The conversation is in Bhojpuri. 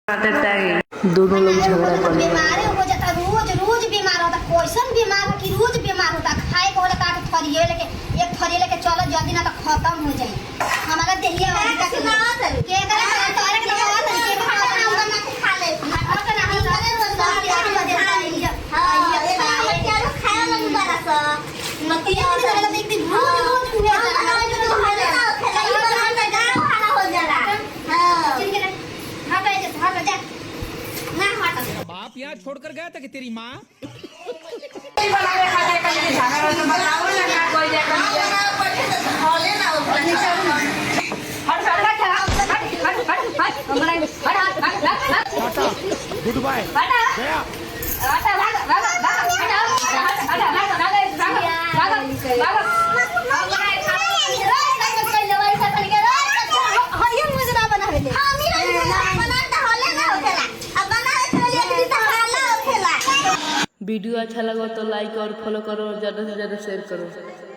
दोनों लोग झगड़ा कर बीमार हो जाता, रोज रोज बीमार होता। कैसन बीमार हो कि रोज बीमार होता। खाए को होता तो थरिये लेके एक थरिये लेके चलो जल्दी ना तो खत्म हो जाए हमारा देहिया वाली का के करे तोरे के बात के हम ना खा ले और ना हम करे रोज बात यार बजे हां ये क्या लो खाए लग बड़ा सा मतिया वाला देख दिन रोज रोज हुए कई बार हम गाँव खाना हो जाला हां हटा जा ना हटा। बाप यहाँ छोड़कर गया था कि तेरी माँ गुड बाय वीडियो अच्छा लगा तो लाइक और फॉलो करो और ज़्यादा से ज़्यादा शेयर करो।